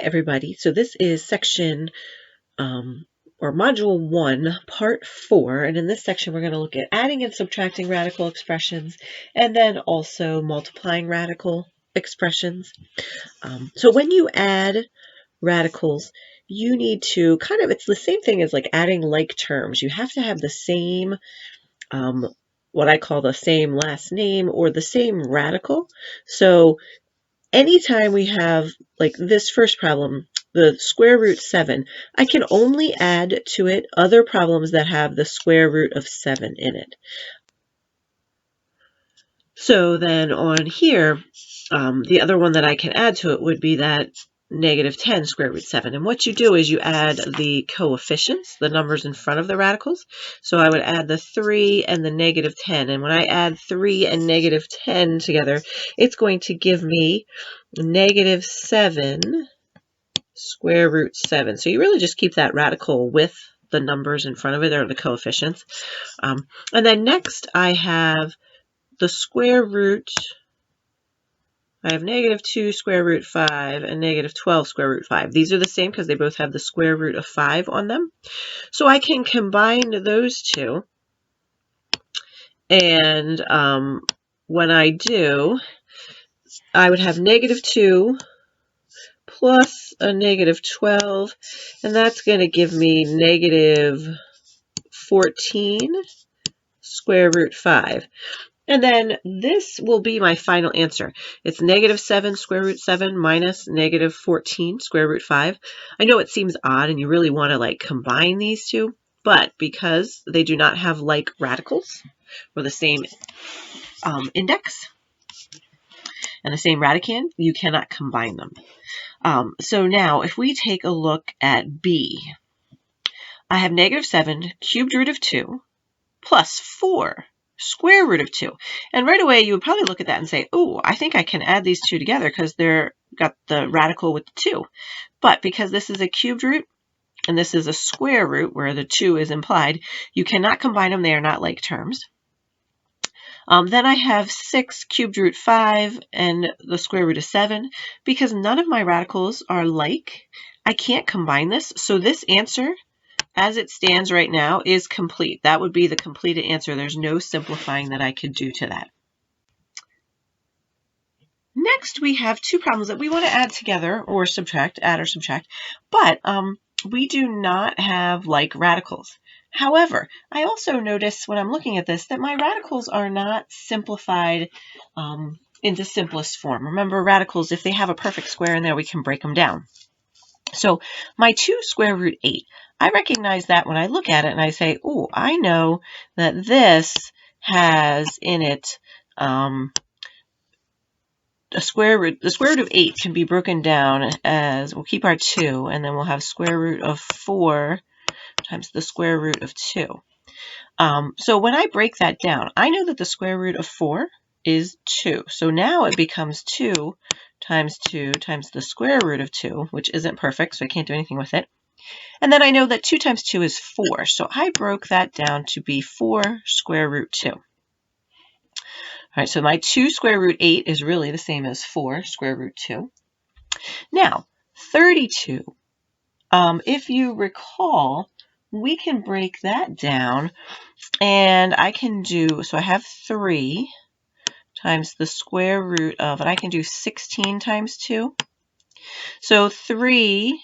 everybody. So this is section or module 1, part 4. And in this section, we're going to look at adding and subtracting radical expressions and then also multiplying radical expressions. So when you add radicals, you need to it's the same thing as like adding like terms. You have to have the same, what I call the same last name or the same radical. So anytime we have like this first problem, the square root 7, I can only add to it other problems that have the square root of 7 in it. So then on here, the other one that I can add to it would be that -10 square root 7. And what you do is you add the coefficients, the numbers in front of the radicals. So I would add the 3 and the -10. And when I add 3 and -10 together, it's going to give me -7 square root 7. So you really just keep that radical with the numbers in front of it, or the coefficients. And then next I have the square root. I have -2 square root 5 and -12 square root 5. These are the same because they both have the square root of 5 on them. So I can combine those two. And when I do, I would have -2 plus a -12, and that's going to give me -14 square root 5. And then this will be my final answer. It's -7 square root 7 minus -14 square root 5. I know it seems odd and you really want to like combine these two, but because they do not have like radicals or the same index and the same radicand, you cannot combine them. So now if we take a look at B, I have -7 cubed root of 2 plus 4 square root of 2. And right away, you would probably look at that and say, oh, I think I can add these two together because they're got the radical with the 2. But because this is a cubed root and this is a square root where the 2 is implied, you cannot combine them. They are not like terms. Then I have 6 cubed root 5 and the square root of 7. Because none of my radicals are like, I can't combine this. So this answer, as it stands right now, is complete. That would be the completed answer. There's no simplifying that I could do to that. Next, we have two problems that we want to add together or subtract, add or subtract, but we do not have like radicals. However, I also notice when I'm looking at this that my radicals are not simplified into simplest form. Remember, radicals, if they have a perfect square in there, we can break them down. So my 2 square root 8, I recognize that when I look at it and I say, oh, I know that this has in it the square root of 8 can be broken down as, we'll keep our 2, and then we'll have square root of 4 times the square root of 2. So when I break that down, I know that the square root of 4 is 2. So now it becomes 2 times the square root of 2, which isn't perfect, so I can't do anything with it. And then I know that 2 times 2 is 4. So I broke that down to be 4 square root 2. All right, so my 2 square root 8 is really the same as 4 square root 2. Now, 32, if you recall, we can break that down, and I can do, so I have 3 times the square root of, and I can do 16 times 2. So 3,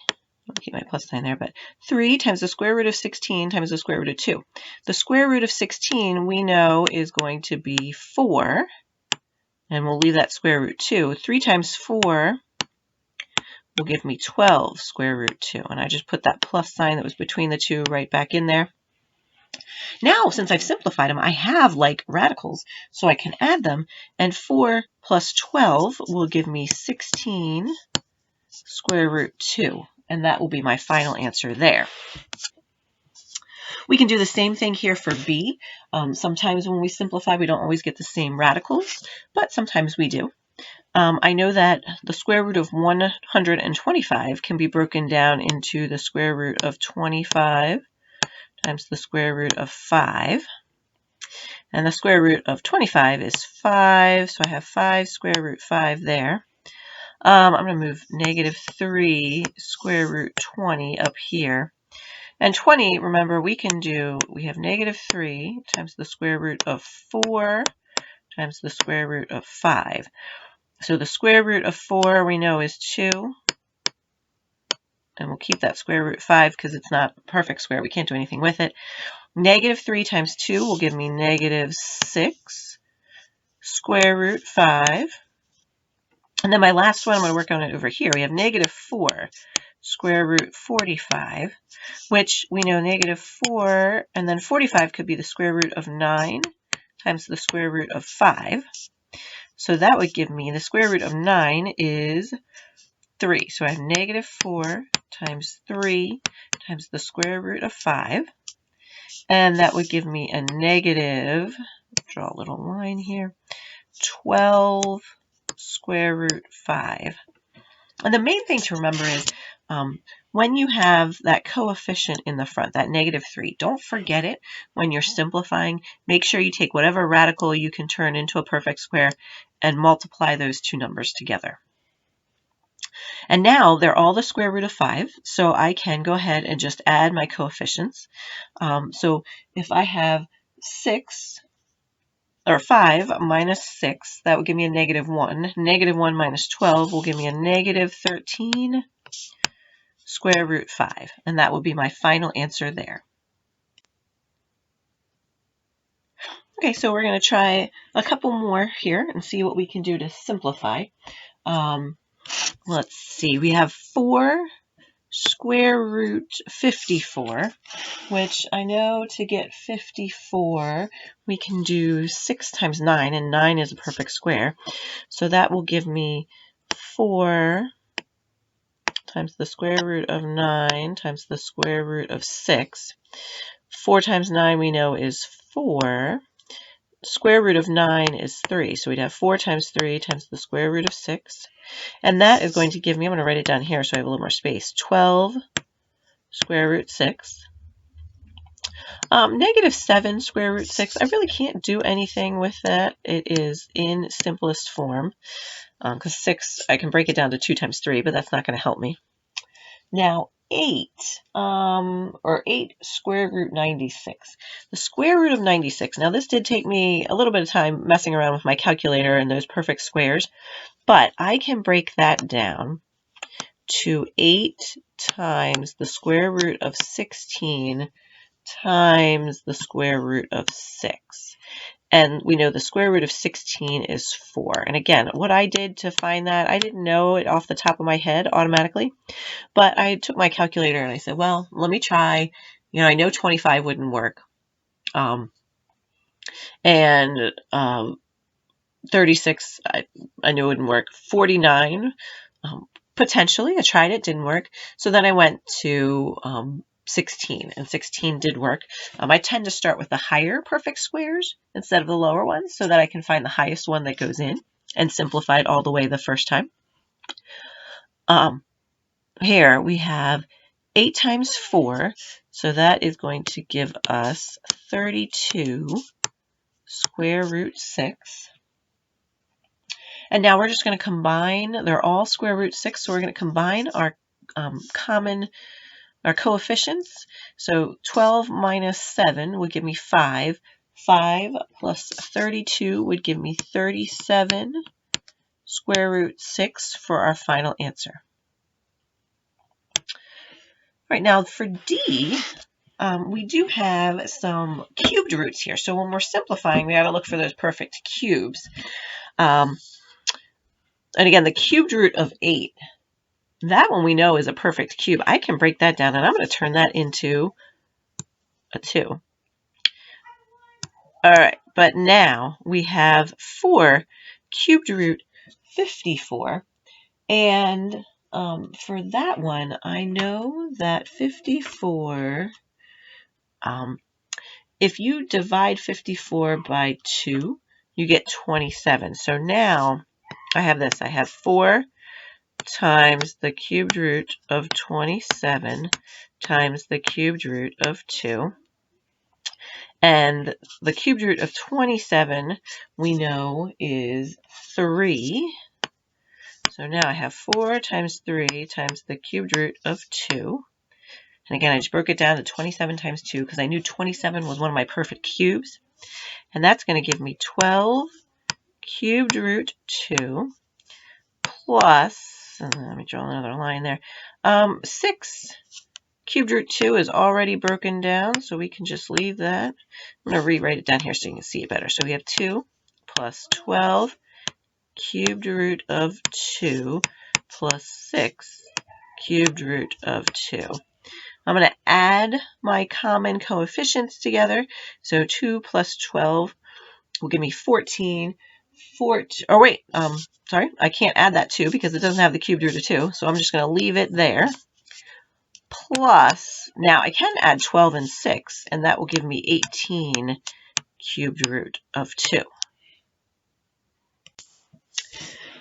I'll keep my plus sign there, but 3 times the square root of 16 times the square root of 2. The square root of 16 we know is going to be 4, and we'll leave that square root 2. 3 times 4 will give me 12 square root 2, and I just put that plus sign that was between the two right back in there. Now, since I've simplified them, I have like radicals, so I can add them, and 4 plus 12 will give me 16 square root 2, and that will be my final answer there. We can do the same thing here for B. Sometimes when we simplify, we don't always get the same radicals, but sometimes we do. I know that the square root of 125 can be broken down into the square root of 25 times the square root of 5. And the square root of 25 is 5, so I have 5 square root 5 there. I'm going to move -3 square root 20 up here. And 20, remember, we have -3 times the square root of 4 times the square root of 5. So the square root of 4 we know is 2. And we'll keep that square root 5 because it's not a perfect square. We can't do anything with it. -3 times 2 will give me -6 square root 5. And then my last one, I'm going to work on it over here. We have -4 square root 45, which we know -4, and then 45 could be the square root of 9 times the square root of 5. So that would give me the square root of 9 is 3. So I have -4 times 3 times the square root of 5. And that would give me a negative, draw a little line here, 12 square root 5. And the main thing to remember is when you have that coefficient in the front, that -3, don't forget it when you're simplifying. Make sure you take whatever radical you can turn into a perfect square and multiply those two numbers together. And now they're all the square root of 5, so I can go ahead and just add my coefficients. So if I have 6, or 5 minus 6, that would give me a -1. -1 minus 12 will give me a -13 square root 5. And that will be my final answer there. Okay, so we're going to try a couple more here and see what we can do to simplify. Let's see, we have 4 square root 54, which I know to get 54, we can do 6 times 9, and 9 is a perfect square. So that will give me 4 times the square root of 9 times the square root of 6. 4 times 9 we know is 4. Square root of 9 is 3. So we'd have 4 times 3 times the square root of 6. And that is going to give me, I'm going to write it down here so I have a little more space, 12 square root 6. -7 square root 6. I really can't do anything with that. It is in simplest form. Because 6, I can break it down to 2 times 3, but that's not going to help me. Now, 8, or 8 square root 96. The square root of 96. Now, this did take me a little bit of time messing around with my calculator and those perfect squares, but I can break that down to 8 times the square root of 16 times the square root of 6. And we know the square root of 16 is 4. And again, what I did to find that, I didn't know it off the top of my head automatically, but I took my calculator and I said, well, let me try. I know 25 wouldn't work. And 36, I knew it wouldn't work. 49, potentially. I tried it, didn't work. So then I went to 16, and 16 did work. I tend to start with the higher perfect squares instead of the lower ones so that I can find the highest one that goes in and simplify it all the way the first time. Here we have 8 times 4, so that is going to give us 32 square root 6. And now we're just going to combine, they're all square root 6, so we're going to combine our our coefficients. So 12 minus 7 would give me 5. 5 plus 32 would give me 37 square root 6 for our final answer. All right, now for D, we do have some cubed roots here. So when we're simplifying, we got to look for those perfect cubes. And again, the cubed root of 8, that one we know is a perfect cube. I can break that down, and I'm going to turn that into a 2. All right, but now we have 4 cubed root 54. And for that one, I know that 54, if you divide 54 by 2, you get 27. So now I have this. I have 4 times the cubed root of 27 times the cubed root of 2. And the cubed root of 27 we know is 3. So So now I have 4 times 3 times the cubed root of 2. And again, I just broke it down to 27 times 2 because I knew 27 was one of my perfect cubes. And that's going to give me 12 cubed root 2 plus, let me draw another line there, 6 cubed root 2 is already broken down, so we can just leave that. I'm going to rewrite it down here so you can see it better. So we have 2 plus 12 cubed root of 2 plus 6 cubed root of 2. I'm going to add my common coefficients together. So 2 plus 12 will give me 14. Sorry, I can't add that 2 because it doesn't have the cubed root of 2. So I'm just going to leave it there. Plus, now I can add 12 and 6, and that will give me 18 cubed root of 2.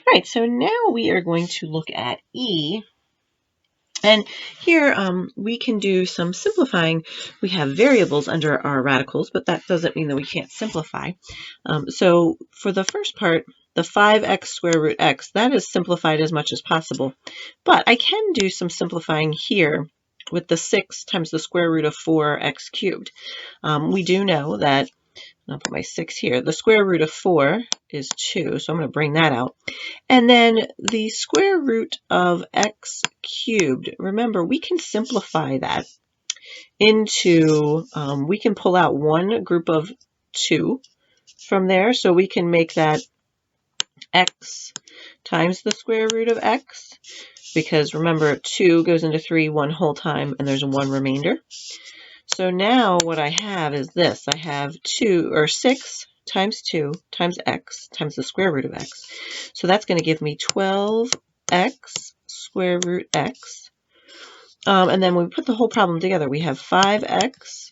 All right, so now we are going to look at E. And here we can do some simplifying. We have variables under our radicals, but that doesn't mean that we can't simplify. So for the first part, the 5x square root x, that is simplified as much as possible. But I can do some simplifying here with the 6 times the square root of 4x cubed. We do know that, I'll put my 6 here, the square root of 4 is 2, so I'm going to bring that out. And then the square root of x cubed, remember, we can simplify that into, we can pull out one group of 2 from there, so we can make that x times the square root of x, because remember 2 goes into 3 one whole time and there's 1 remainder. So now what I have is this. I have 6 times 2 times x times the square root of x. So that's going to give me 12x square root x. And then when we put the whole problem together, we have 5x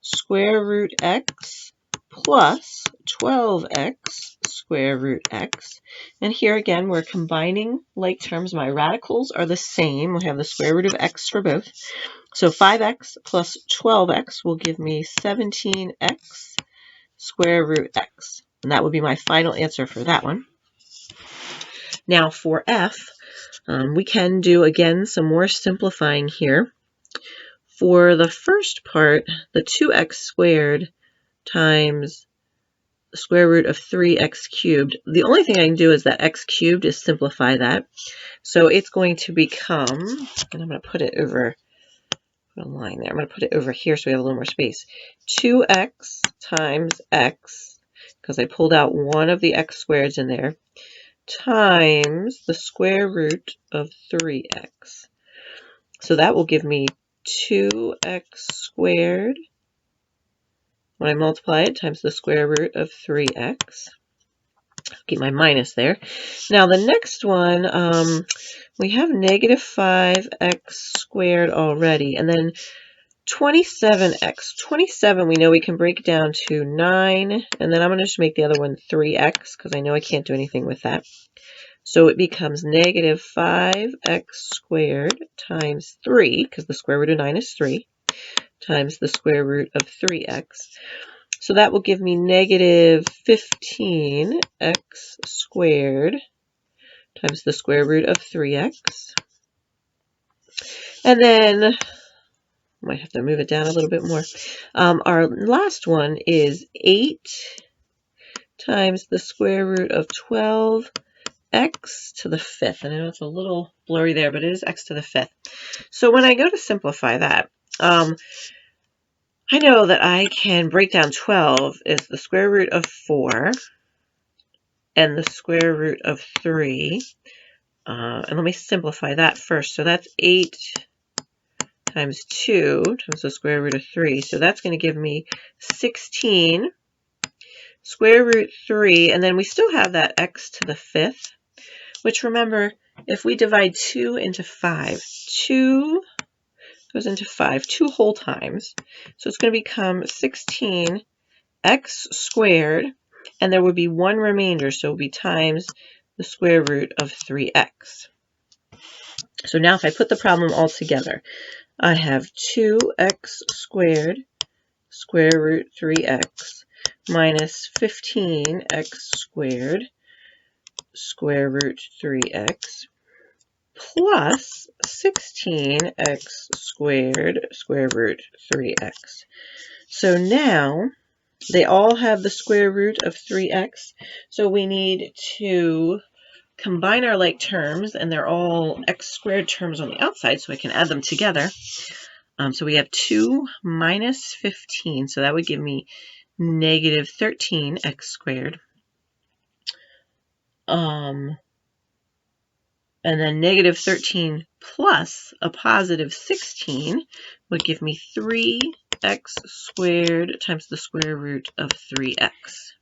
square root x plus 12x square root x. And here again, we're combining like terms. My radicals are the same. We have the square root of x for both. So 5x plus 12x will give me 17x square root x. And that would be my final answer for that one. Now for F, we can do, again, some more simplifying here. For the first part, the 2x squared times the square root of 3x cubed, the only thing I can do is that x cubed is simplify that. So it's going to become, and I'm going to put it over, put a line there, I'm going to put it over here so we have a little more space, 2x times x, because I pulled out one of the x squareds in there, times the square root of 3x. So that will give me 2x squared when I multiply it times the square root of 3x. Keep my minus there. Now the next one, we have negative 5x squared already, and then 27x. 27 we know we can break down to 9, and then I'm going to just make the other one 3x because I know I can't do anything with that. So it becomes negative 5x squared times 3, because the square root of 9 is 3, times the square root of 3x. So that will give me negative 15x squared times the square root of 3x. And then, I might have to move it down a little bit more. Our last one is 8 times the square root of 12x to the 5th. And I know it's a little blurry there, but it is x to the 5th. So when I go to simplify that, I know that I can break down 12 as the square root of 4 and the square root of 3. And let me simplify that first. So that's 8 times 2 times the square root of 3. So that's going to give me 16 square root 3. And then we still have that x to the 5th, which remember, if we divide 2 into 5, 2 goes into 5 2 whole times. So it's going to become 16x squared, and there would be one remainder, so it would be times the square root of 3x. So now if I put the problem all together, I have 2x squared square root 3x minus 15x squared square root 3x plus 16x squared square root 3x. So now they all have the square root of 3x, so we need to combine our like terms, and they're all x squared terms on the outside, so I can add them together. So we have 2 minus 15, so that would give me negative 13x squared. And then negative 13 plus a positive 16 would give me 3x squared times the square root of 3x.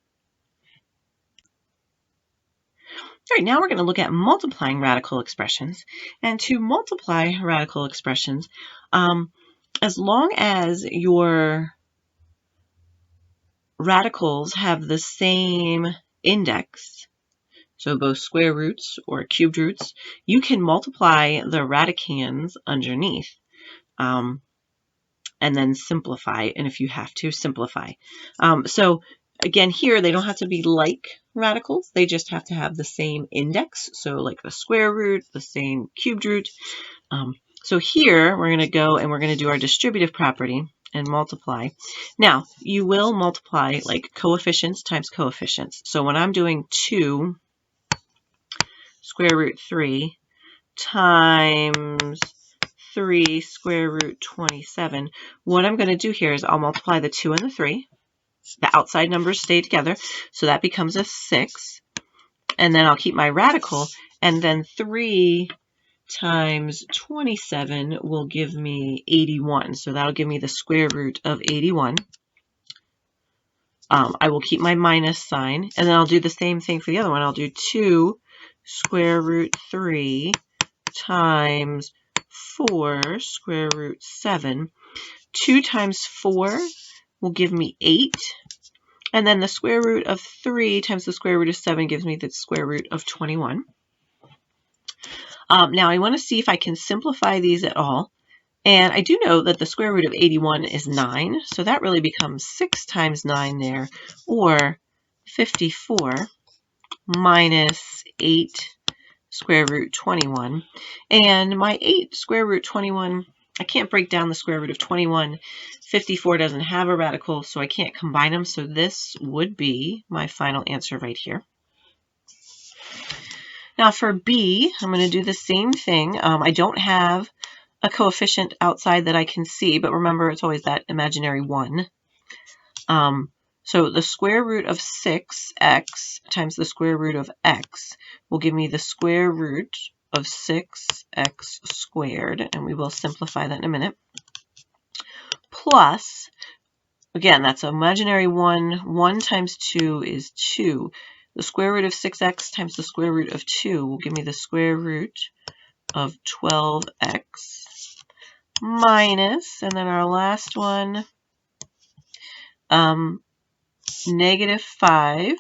All right, now we're going to look at multiplying radical expressions. And to multiply radical expressions, as long as your radicals have the same index, so both square roots or cubed roots, you can multiply the radicands underneath and then simplify, and if you have to, simplify. So again, here they don't have to be like radicals, they just have to have the same index, so like the square root, the same cubed root. So here we're going to go and we're going to do our distributive property and multiply. Now, you will multiply like coefficients times coefficients. So when I'm doing 2 square root 3 times 3 square root 27, what I'm going to do here is I'll multiply the 2 and the 3. The outside numbers stay together, so that becomes a 6. And then I'll keep my radical, and then 3 times 27 will give me 81. So that'll give me the square root of 81. I will keep my minus sign, and then I'll do the same thing for the other one. I'll do 2 square root 3 times 4 square root 7. 2 times 4 will give me 8. And then the square root of 3 times the square root of 7 gives me the square root of 21. Now I want to see if I can simplify these at all. And I do know that the square root of 81 is 9, so that really becomes 6 times 9 there, or 54 minus 8 square root 21. And my 8 square root 21, I can't break down the square root of 21. 54 doesn't have a radical, so I can't combine them, so this would be my final answer right here. Now for B, I'm going to do the same thing. I don't have a coefficient outside that I can see, but remember it's always that imaginary 1. So the square root of 6x times the square root of x will give me the square root of 6x squared, and we will simplify that in a minute, plus, again, that's imaginary 1. 1 times 2 is 2. The square root of 6x times the square root of 2 will give me the square root of 12x minus, and then our last one, negative 5,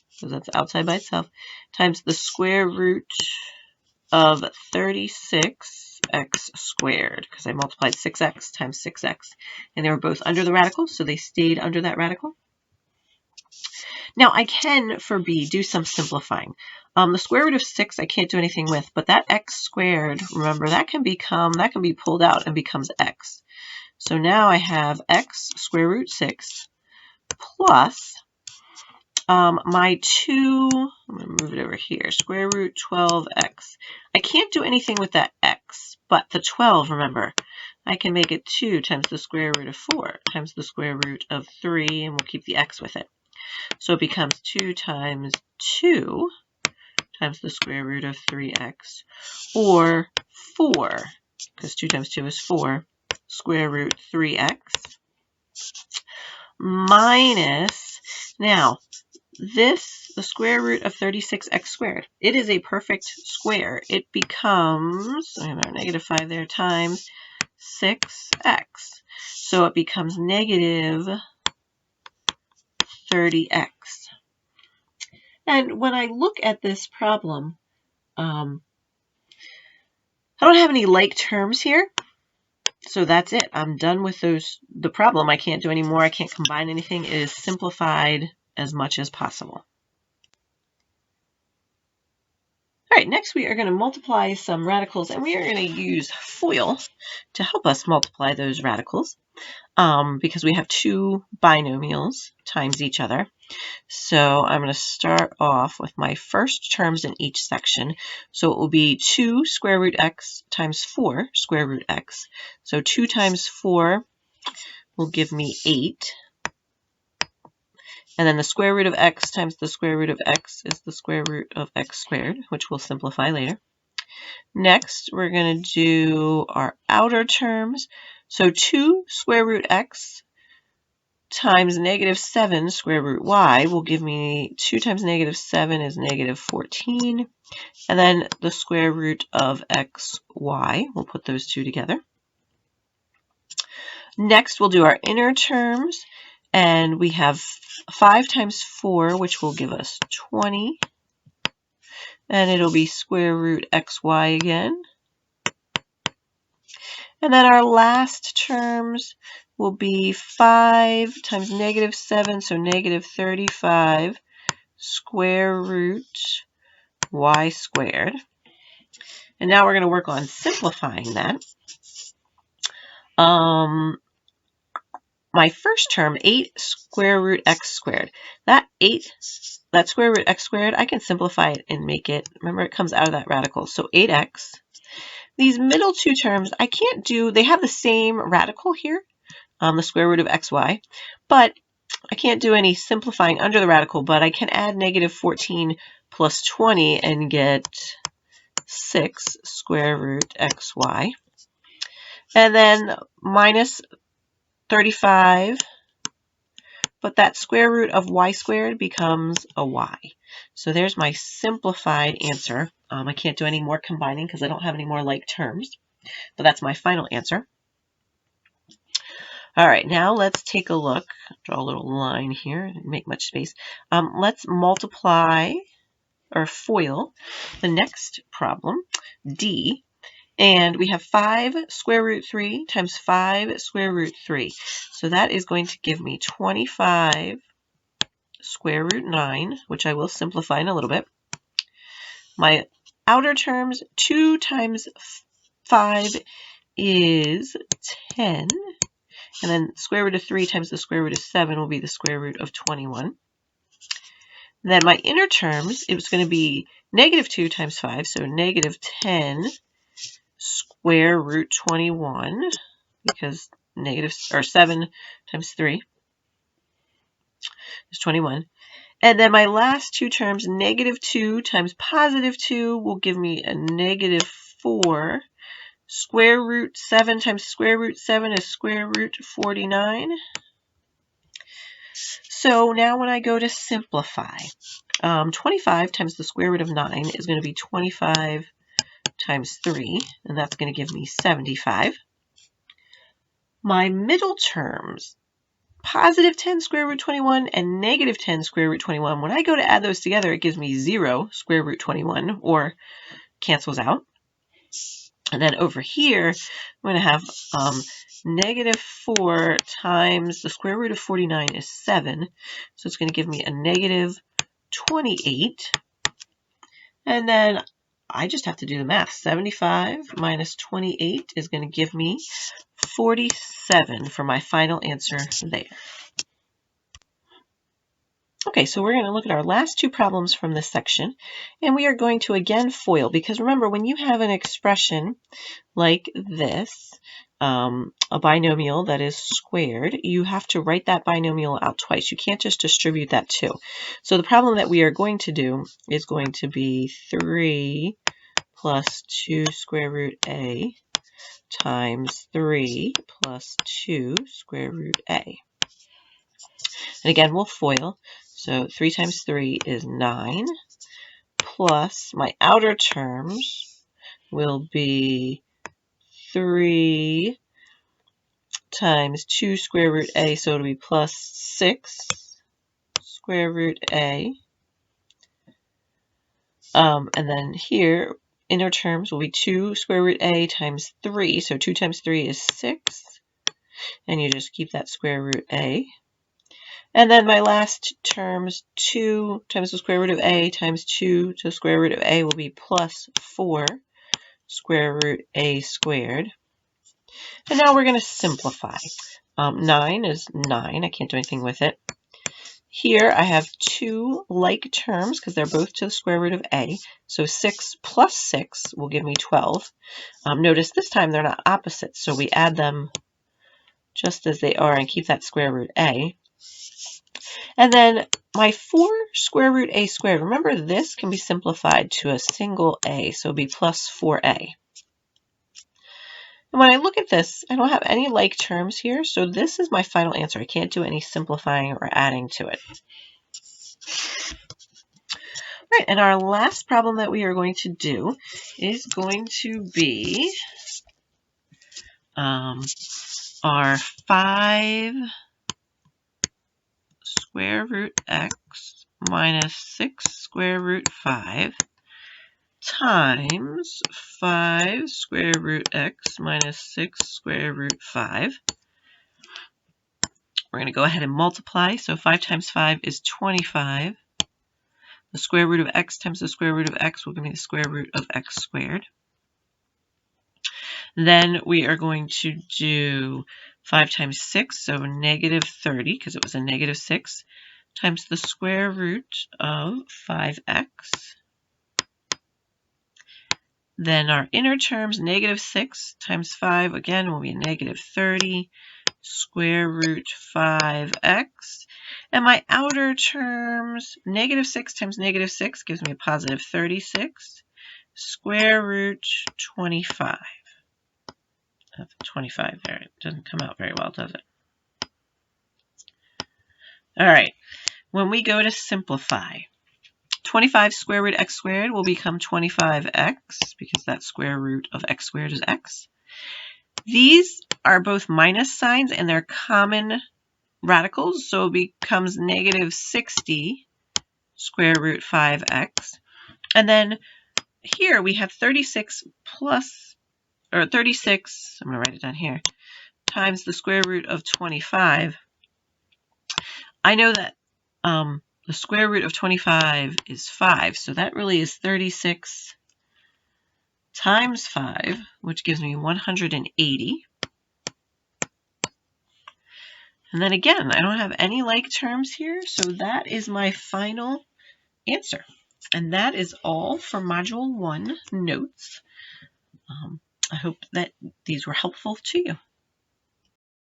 because that's outside by itself, times the square root of 36x squared, because I multiplied 6x times 6x. And they were both under the radical, so they stayed under that radical. Now I can, for B, do some simplifying. The square root of 6 I can't do anything with, but that x squared, remember, that can be pulled out and becomes x. So now I have x square root 6 plus my 2, I'm going to move it over here, square root 12x. I can't do anything with that x, but the 12, remember, I can make it 2 times the square root of 4 times the square root of 3, and we'll keep the x with it. So it becomes 2 times 2 times the square root of 3x, or 4, because 2 times 2 is 4, square root 3x, minus, now, this, the square root of 36x squared, it is a perfect square. It becomes, I have our negative 5 there, times 6x. So it becomes negative 30x. And when I look at this problem, I don't have any like terms here. So that's it. I'm done with the problem. I can't do any more. I can't combine anything. It is simplified as much as possible. All right, next we are going to multiply some radicals, and we are going to use FOIL to help us multiply those radicals because we have two binomials times each other. So I'm going to start off with my first terms in each section. So it will be 2 square root x times 4 square root x. So 2 times 4 will give me 8. And then the square root of x times the square root of x is the square root of x squared, which we'll simplify later. Next, we're going to do our outer terms. So 2 square root x times negative 7 square root y will give me 2 times negative 7 is negative 14. And then the square root of xy, we'll put those two together. Next, we'll do our inner terms. And we have 5 times 4, which will give us 20. And it'll be square root xy again. And then our last terms will be 5 times negative 7, so negative 35 square root y squared. And now we're going to work on simplifying that. My first term, 8 square root x squared. That square root x squared, I can simplify it and make it, remember it comes out of that radical, so 8x. These middle two terms, I can't do, they have the same radical here, the square root of xy, but I can't do any simplifying under the radical, but I can add negative 14 plus 20 and get 6 square root xy. And then minus 35, but that square root of y squared becomes a y. So there's my simplified answer. I can't do any more combining because I don't have any more like terms, but that's my final answer. All right, now let's take a look. Draw a little line here, didn't make much space. Let's multiply or FOIL the next problem, D. And we have 5 square root 3 times 5 square root 3. So that is going to give me 25 square root 9, which I will simplify in a little bit. My outer terms, 2 times 5 is 10. And then square root of 3 times the square root of 7 will be the square root of 21. And then my inner terms, it was going to be negative 2 times 5, so negative 10 square root 21, because 7 times 3 is 21. And then my last two terms, negative 2 times positive 2 will give me a negative 4. Square root 7 times square root 7 is square root 49. So now when I go to simplify, 25 times the square root of 9 is going to be 25 times 3, and that's going to give me 75. My middle terms, positive 10 square root 21 and negative 10 square root 21, when I go to add those together, it gives me 0 square root 21, or cancels out. And then over here, I'm going to have negative 4 times the square root of 49 is 7. So it's going to give me a negative 28. And then I just have to do the math. 75 minus 28 is going to give me 47 for my final answer there. Okay, so we're going to look at our last two problems from this section, and we are going to again FOIL, because remember, when you have an expression like this, a binomial that is squared, you have to write that binomial out twice. You can't just distribute that too. So the problem that we are going to do is going to be 3 plus 2 square root a times 3 plus 2 square root a. And again, we'll FOIL. So 3 times 3 is 9, plus my outer terms will be 3 times 2 square root a, so it'll be plus 6 square root a. And then here, inner terms will be 2 square root a times 3, so 2 times 3 is 6, and you just keep that square root a. And then my last terms, 2 times the square root of a times 2 to the square root of a will be plus 4 square root a squared. And now we're going to simplify. 9 is 9. I can't do anything with it. Here I have two like terms because they're both to the square root of a. So 6 plus 6 will give me 12. Notice this time they're not opposites, so we add them just as they are and keep that square root a. And then my 4 square root a squared, remember this can be simplified to a single a, so it'll be plus 4a. And when I look at this, I don't have any like terms here, so this is my final answer. I can't do any simplifying or adding to it. All right, and our last problem that we are going to do is going to be our 5 square root x minus 6 square root 5 times 5 square root x minus 6 square root 5. We're going to go ahead and multiply. So 5 times 5 is 25. The square root of x times the square root of x will give me the square root of x squared. Then we are going to do 5 times 6, so negative 30, because it was a negative 6, times the square root of 5x. Then our inner terms, negative 6 times 5, again, will be negative 30, square root 5x. And my outer terms, negative 6 times negative 6 gives me a positive 36, square root 25. 25 there. It doesn't come out very well, does it? All right. When we go to simplify, 25 square root x squared will become 25x because that square root of x squared is x. These are both minus signs and they're common radicals, so it becomes negative 60 square root 5x. And then here we have 36 plus, or 36, I'm going to write it down here, times the square root of 25. I know that the square root of 25 is 5, so that really is 36 times 5, which gives me 180. And then again, I don't have any like terms here, so that is my final answer. And that is all for Module 1 notes. I hope that these were helpful to you.